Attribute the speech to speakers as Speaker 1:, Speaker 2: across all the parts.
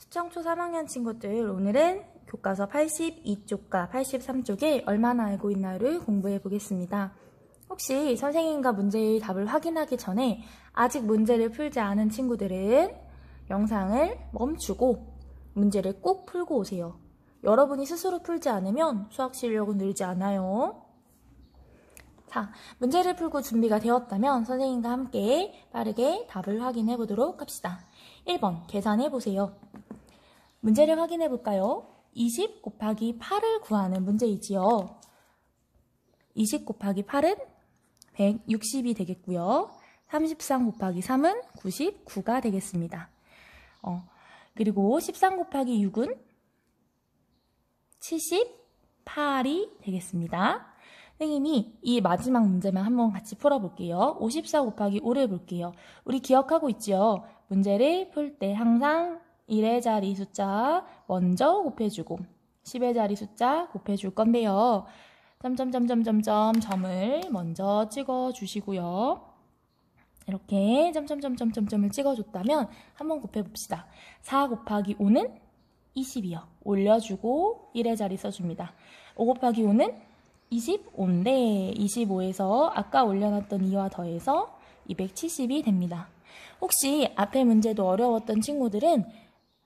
Speaker 1: 시청초 3학년 친구들, 오늘은 교과서 82쪽과 83쪽에 얼마나 알고 있나를 공부해 보겠습니다. 혹시 선생님과 문제의 답을 확인하기 전에 아직 문제를 풀지 않은 친구들은 영상을 멈추고 문제를 꼭 풀고 오세요. 여러분이 스스로 풀지 않으면 수학 실력은 늘지 않아요. 자, 문제를 풀고 준비가 되었다면 선생님과 함께 빠르게 답을 확인해 보도록 합시다. 1번 계산해 보세요. 문제를 확인해 볼까요? 20 곱하기 8을 구하는 문제이지요. 20 곱하기 8은 160이 되겠고요. 33 곱하기 3은 99가 되겠습니다. 그리고 13 곱하기 6은 78이 되겠습니다. 선생님이 이 마지막 문제만 한번 같이 풀어볼게요. 54 곱하기 5를 볼게요. 우리 기억하고 있죠? 문제를 풀 때 항상 1의 자리 숫자 먼저 곱해주고 10의 자리 숫자 곱해줄 건데요. 점을 먼저 찍어주시고요. 이렇게 점을 찍어줬다면 한번 곱해봅시다. 4 곱하기 5는 20이요. 올려주고 1의 자리 써줍니다. 5 곱하기 5는 25인데 25에서 아까 올려놨던 2와 더해서 270이 됩니다. 혹시 앞에 문제도 어려웠던 친구들은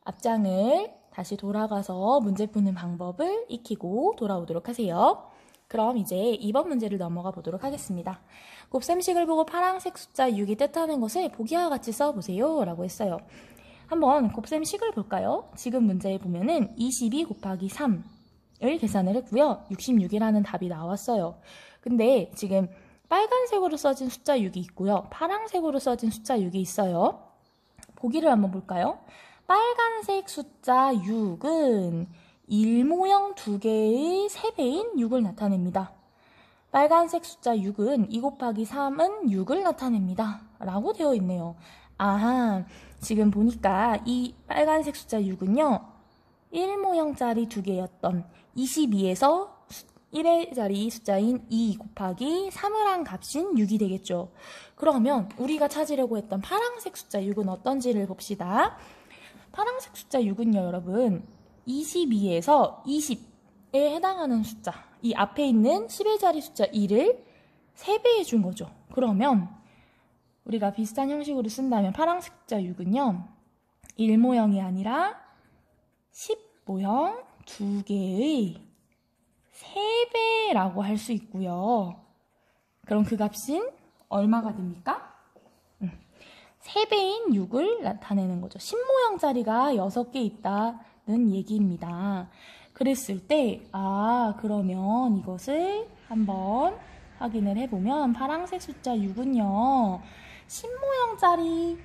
Speaker 1: 앞장을 다시 돌아가서 문제 푸는 방법을 익히고 돌아오도록 하세요. 그럼 이제 2번 문제를 넘어가 보도록 하겠습니다. 곱셈식을 보고 파란색 숫자 6이 뜻하는 것을 보기와 같이 써보세요 라고 했어요. 한번 곱셈식을 볼까요? 지금 문제에 보면은 22 곱하기 3을 계산을 했고요. 66이라는 답이 나왔어요. 근데 지금 빨간색으로 써진 숫자 6이 있고요. 파란색으로 써진 숫자 6이 있어요. 보기를 한번 볼까요? 빨간색 숫자 6은 1모형 2개의 3배인 6을 나타냅니다. 빨간색 숫자 6은 2 곱하기 3은 6을 나타냅니다. 라고 되어 있네요. 아하, 지금 보니까 이 빨간색 숫자 6은요. 1모형짜리 2개였던 22에서 1의 자리 숫자인 2 곱하기 3을 한 값인 6이 되겠죠. 그러면 우리가 찾으려고 했던 파란색 숫자 6은 어떤지를 봅시다. 파란색 숫자 6은요, 여러분. 22에서 20에 해당하는 숫자, 이 앞에 있는 10의 자리 숫자 2를 3배해 준 거죠. 그러면 우리가 비슷한 형식으로 쓴다면 파란색 숫자 6은요. 1모형이 아니라 10모형 2개의 3배라고 할 수 있고요. 그럼 그 값은 얼마가 됩니까? 3배인 6을 나타내는 거죠. 10모형짜리가 6개 있다는 얘기입니다. 그랬을 때, 그러면 이것을 한번 확인을 해보면 파란색 숫자 6은요. 10모형짜리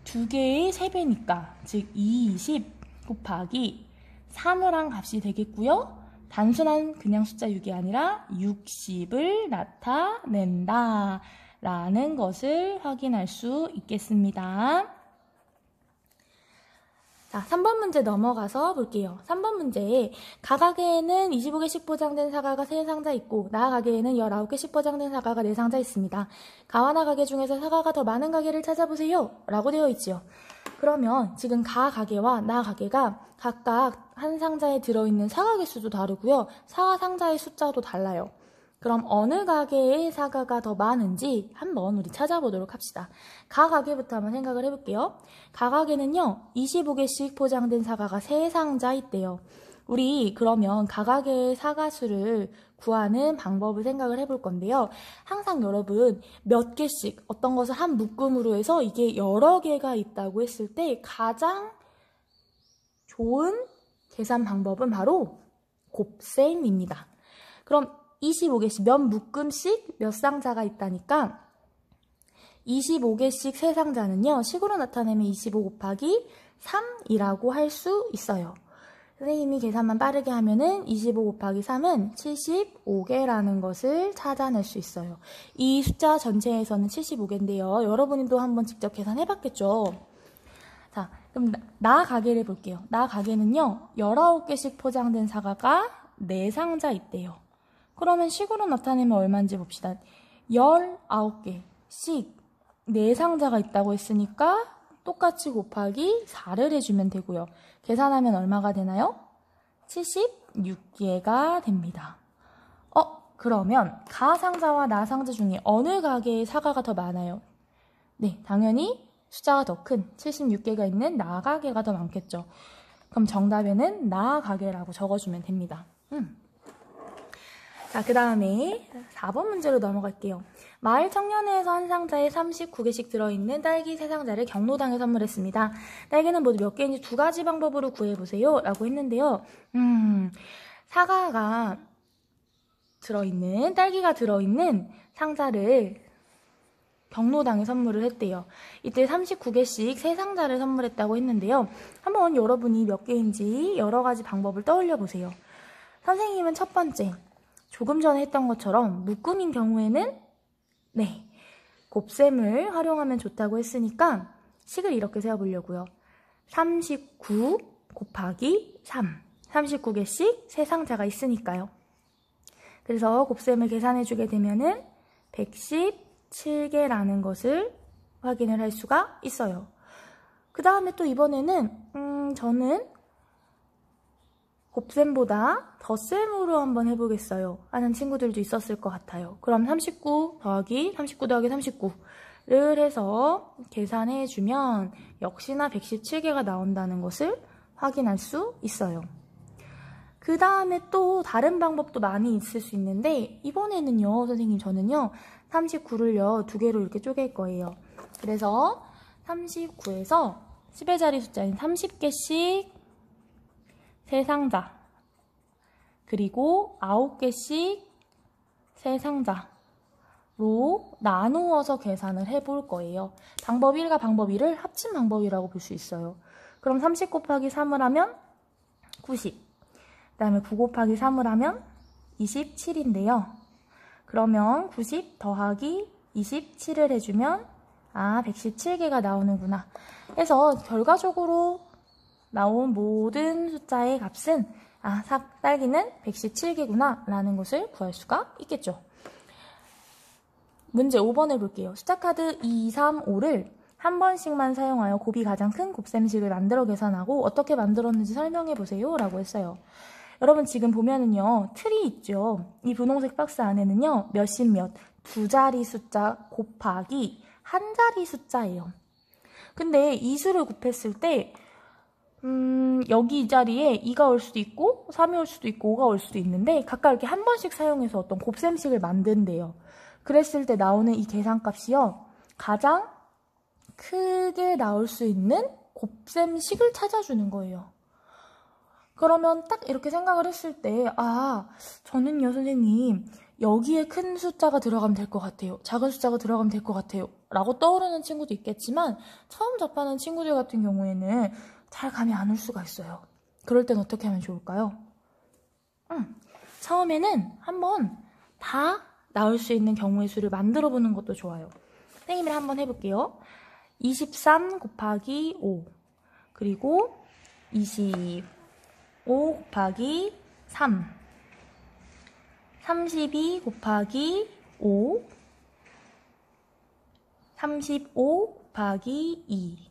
Speaker 1: 2개의 3배니까, 즉 20 곱하기 3을 한 값이 되겠고요. 단순한 그냥 숫자 6이 아니라 60을 나타낸다 라는 것을 확인할 수 있겠습니다. 자, 3번 문제 넘어가서 볼게요. 3번 문제에 가가게에는 25개씩 포장된 사과가 3상자 있고 나가게에는 19개씩 포장된 사과가 4상자 있습니다. 가와 나가게 중에서 사과가 더 많은 가게를 찾아보세요 라고 되어 있죠. 그러면 지금 가가게와 나가게가 각각 한 상자에 들어있는 사과 개수도 다르고요. 사과 상자의 숫자도 달라요. 그럼 어느 가게의 사과가 더 많은지 한번 우리 찾아보도록 합시다. 가가게부터 한번 생각을 해볼게요. 가가게는요. 25개씩 포장된 사과가 3상자 있대요. 우리 그러면 가가게의 사과수를 구하는 방법을 생각을 해볼 건데요. 항상 여러분 몇 개씩 어떤 것을 한 묶음으로 해서 이게 여러 개가 있다고 했을 때 가장 좋은 계산 방법은 바로 곱셈입니다. 그럼 25개씩 몇 묶음씩 몇 상자가 있다니까 25개씩 3상자는요. 식으로 나타내면 25 곱하기 3이라고 할 수 있어요. 선생님이 계산만 빠르게 하면은 25 곱하기 3은 75개라는 것을 찾아낼 수 있어요. 이 숫자 전체에서는 75개인데요. 여러분도 한번 직접 계산해봤겠죠? 자, 그럼 나가게를 볼게요. 나가게는요. 19개씩 포장된 사과가 4상자 있대요. 그러면 식으로 나타내면 얼마인지 봅시다. 19개씩 4상자가 있다고 했으니까 똑같이 곱하기 4를 해주면 되고요. 계산하면 얼마가 되나요? 76개가 됩니다. 그러면 가상자와 나상자 중에 어느 가게에 사과가 더 많아요? 네, 당연히 숫자가 더 큰 76개가 있는 나가게가 더 많겠죠. 그럼 정답에는 나가게라고 적어주면 됩니다. 자, 그 다음에 4번 문제로 넘어갈게요. 마을 청년회에서 한 상자에 39개씩 들어있는 딸기 3상자를 경로당에 선물했습니다. 딸기는 모두 몇 개인지 2가지 방법으로 구해보세요 라고 했는데요. 사과가 들어있는, 딸기가 들어있는 상자를 경로당에 선물을 했대요. 이때 39개씩 3상자를 선물했다고 했는데요. 한번 여러분이 몇 개인지 여러 가지 방법을 떠올려 보세요. 선생님은 첫 번째, 조금 전에 했던 것처럼 묶음인 경우에는 네, 곱셈을 활용하면 좋다고 했으니까 식을 이렇게 세어보려고요. 39 곱하기 3, 39개씩 3상자가 있으니까요. 그래서 곱셈을 계산해주게 되면은 117개라는 것을 확인을 할 수가 있어요. 그 다음에 또 이번에는 저는 곱셈보다 덧셈으로 한번 해보겠어요 하는 친구들도 있었을 것 같아요. 그럼 39 더하기 39를 해서 계산해주면 역시나 117개가 나온다는 것을 확인할 수 있어요. 그 다음에 또 다른 방법도 많이 있을 수 있는데 이번에는요, 선생님 저는요 39를요 2개로 이렇게 쪼갤 거예요. 그래서 39에서 10의 자리 숫자인 30개씩 3상자 그리고 9개씩 3상자로 나누어서 계산을 해볼 거예요. 방법 1과 방법 2를 합친 방법이라고 볼 수 있어요. 그럼 30 곱하기 3을 하면 90, 그 다음에 9 곱하기 3을 하면 27인데요. 그러면 90 더하기 27을 해주면 117개가 나오는구나 해서 결과적으로 나온 모든 숫자의 값은 딸기는 117개구나 라는 것을 구할 수가 있겠죠. 문제 5번 해볼게요. 숫자 카드 2, 3, 5를 한 번씩만 사용하여 곱이 가장 큰 곱셈식을 만들어 계산하고 어떻게 만들었는지 설명해보세요 라고 했어요. 여러분 지금 보면은요, 틀이 있죠. 이 분홍색 박스 안에는요, 몇십 몇, 2자리 숫자 곱하기 한 자리 숫자예요. 근데 이 수를 곱했을 때 여기 이 자리에 2가 올 수도 있고 3이 올 수도 있고 5가 올 수도 있는데 각각 이렇게 한 번씩 사용해서 어떤 곱셈식을 만든대요. 그랬을 때 나오는 이 계산값이요, 가장 크게 나올 수 있는 곱셈식을 찾아주는 거예요. 그러면 딱 이렇게 생각을 했을 때 저는요 선생님 여기에 큰 숫자가 들어가면 될 것 같아요, 작은 숫자가 들어가면 될 것 같아요 라고 떠오르는 친구도 있겠지만 처음 접하는 친구들 같은 경우에는 잘 감이 안 올 수가 있어요. 그럴 땐 어떻게 하면 좋을까요? 처음에는 한번 다 나올 수 있는 경우의 수를 만들어 보는 것도 좋아요. 선생님이랑 한번 해볼게요. 23 곱하기 5 그리고 25 곱하기 3 32 곱하기 5 35 곱하기 2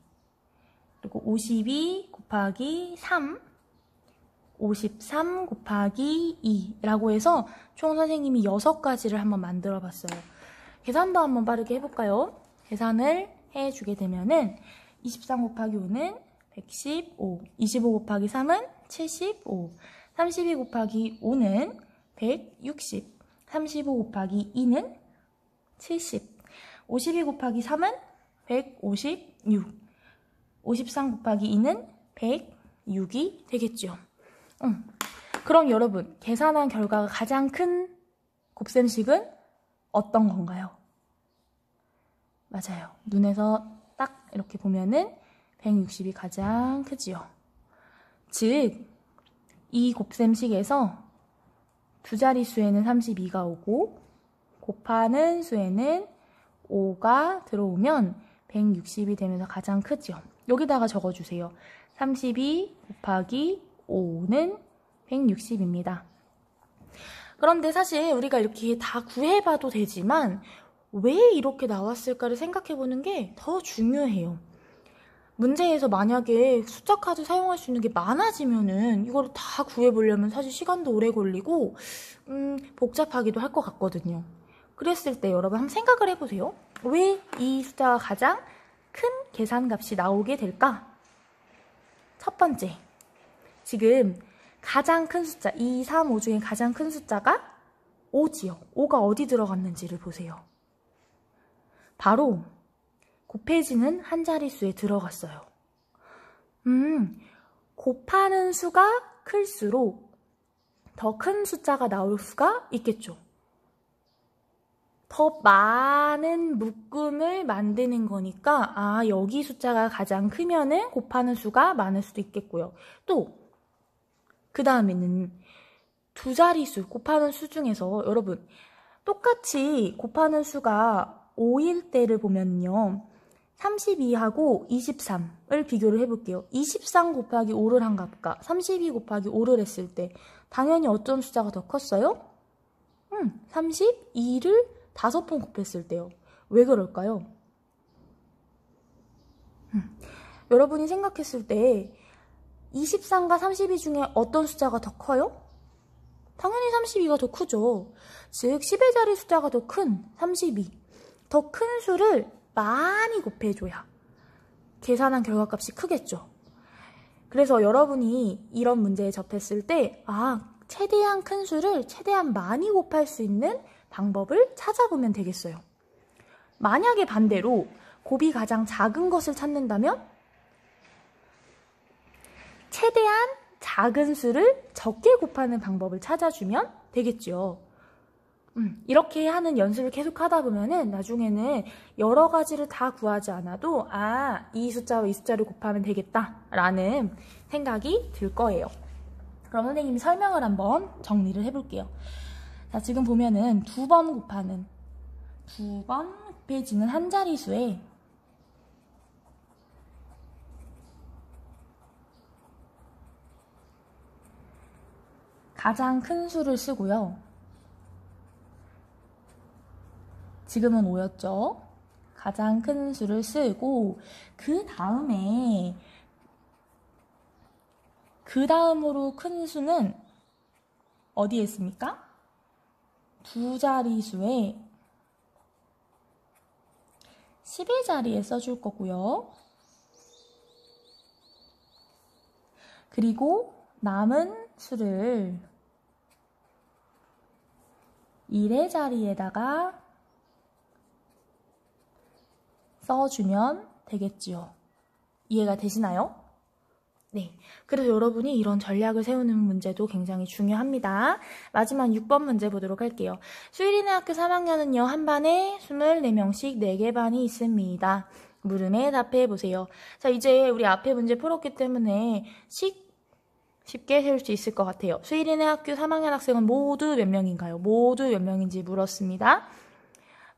Speaker 1: 그리고 52 곱하기 3 53 곱하기 2 라고 해서 총 선생님이 6가지를 한번 만들어 봤어요. 계산도 한번 빠르게 해볼까요? 계산을 해주게 되면은 23 곱하기 5는 115, 25 곱하기 3은 75, 32 곱하기 5는 160, 35 곱하기 2는 70, 52 곱하기 3은 156, 53 곱하기 2는 106이 되겠죠. 그럼 여러분, 계산한 결과가 가장 큰 곱셈식은 어떤 건가요? 맞아요. 눈에서 딱 이렇게 보면은 160이 가장 크지요. 즉, 이 곱셈식에서 두 자릿수에는 32가 오고 곱하는 수에는 5가 들어오면 160이 되면서 가장 크죠. 여기다가 적어주세요. 32 곱하기 5는 160입니다. 그런데 사실 우리가 이렇게 다 구해봐도 되지만 왜 이렇게 나왔을까를 생각해보는 게 더 중요해요. 문제에서 만약에 숫자 카드 사용할 수 있는 게 많아지면은 이거를 다 구해보려면 사실 시간도 오래 걸리고 복잡하기도 할 것 같거든요. 그랬을 때 여러분 한번 생각을 해보세요. 왜 이 숫자가 가장 큰 계산값이 나오게 될까? 첫 번째, 지금 가장 큰 숫자 2, 3, 5 중에 가장 큰 숫자가 5지요. 5가 어디 들어갔는지를 보세요. 바로 곱해지는 한 자릿수에 들어갔어요. 곱하는 수가 클수록 더 큰 숫자가 나올 수가 있겠죠. 더 많은 묶음을 만드는 거니까 여기 숫자가 가장 크면은 곱하는 수가 많을 수도 있겠고요. 또 그 다음에는 두 자릿수 곱하는 수 중에서 여러분 똑같이 곱하는 수가 5일 때를 보면요. 32하고 23을 비교를 해볼게요. 23 곱하기 5를 한 값과 32 곱하기 5를 했을 때 당연히 어떤 숫자가 더 컸어요? 32를 5번 곱했을 때요. 왜 그럴까요? 여러분이 생각했을 때 23과 32 중에 어떤 숫자가 더 커요? 당연히 32가 더 크죠. 즉 10의 자리 숫자가 더 큰 32. 더 큰 수를 많이 곱해줘야 계산한 결과값이 크겠죠. 그래서 여러분이 이런 문제에 접했을 때 최대한 큰 수를 최대한 많이 곱할 수 있는 방법을 찾아보면 되겠어요. 만약에 반대로 곱이 가장 작은 것을 찾는다면 최대한 작은 수를 적게 곱하는 방법을 찾아주면 되겠죠. 이렇게 하는 연습을 계속 하다 보면은 나중에는 여러 가지를 다 구하지 않아도 이 숫자와 이 숫자를 곱하면 되겠다라는 생각이 들 거예요. 그럼 선생님이 설명을 한번 정리를 해볼게요. 자, 지금 보면은 두 번 곱해지는 한 자릿수에 가장 큰 수를 쓰고요. 지금은 5였죠. 가장 큰 수를 쓰고 그 다음으로 큰 수는 어디에 있습니까? 두 자릿수에 10의 자리에 써줄 거고요. 그리고 남은 수를 1의 자리에다가 써주면 되겠지요. 이해가 되시나요? 네. 그래서 여러분이 이런 전략을 세우는 문제도 굉장히 중요합니다. 마지막 6번 문제 보도록 할게요. 수일이네 학교 3학년은요, 한 반에 24명씩 4개 반이 있습니다. 물음에 답해보세요. 자, 이제 우리 앞에 문제 풀었기 때문에 쉽게 세울 수 있을 것 같아요. 수일이네 학교 3학년 학생은 모두 몇 명인가요? 모두 몇 명인지 물었습니다.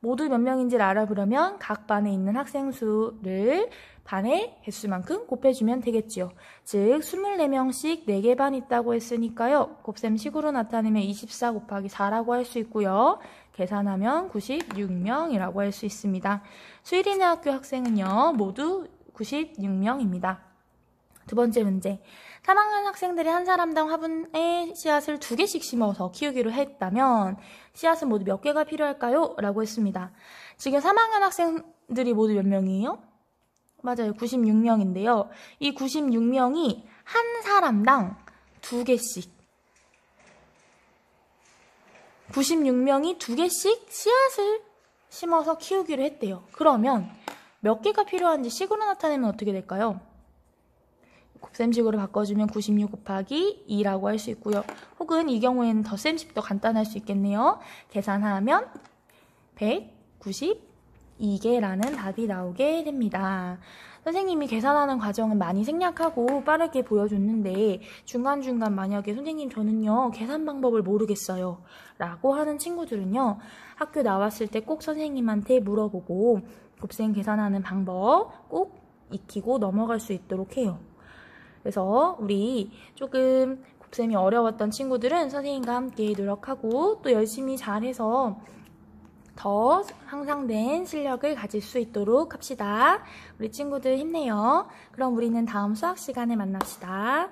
Speaker 1: 모두 몇 명인지를 알아보려면 각 반에 있는 학생 수를 반의 개수만큼 곱해주면 되겠지요. 즉 24명씩 4개 반 있다고 했으니까요. 곱셈식으로 나타내면 24 곱하기 4라고 할 수 있고요. 계산하면 96명이라고 할 수 있습니다. 수일이네 학교 학생은요. 모두 96명입니다. 두 번째 문제. 3학년 학생들이 한 사람당 화분에 씨앗을 2개씩 심어서 키우기로 했다면 씨앗은 모두 몇 개가 필요할까요? 라고 했습니다. 지금 3학년 학생들이 모두 몇 명이에요? 맞아요. 96명인데요. 이 96명이 한 사람당 2개씩 96명이 2개씩 씨앗을 심어서 키우기로 했대요. 그러면 몇 개가 필요한지 식으로 나타내면 어떻게 될까요? 곱셈식으로 바꿔주면 96 곱하기 2라고 할 수 있고요. 혹은 이 경우에는 덧셈식 더 간단할 수 있겠네요. 계산하면 192개라는 답이 나오게 됩니다. 선생님이 계산하는 과정은 많이 생략하고 빠르게 보여줬는데 중간중간 만약에 선생님 저는요 계산 방법을 모르겠어요 라고 하는 친구들은요 학교 나왔을 때 꼭 선생님한테 물어보고 곱셈 계산하는 방법 꼭 익히고 넘어갈 수 있도록 해요. 그래서 우리 조금 곱셈이 어려웠던 친구들은 선생님과 함께 노력하고 또 열심히 잘해서 더 향상된 실력을 가질 수 있도록 합시다. 우리 친구들 힘내요. 그럼 우리는 다음 수학 시간에 만납시다.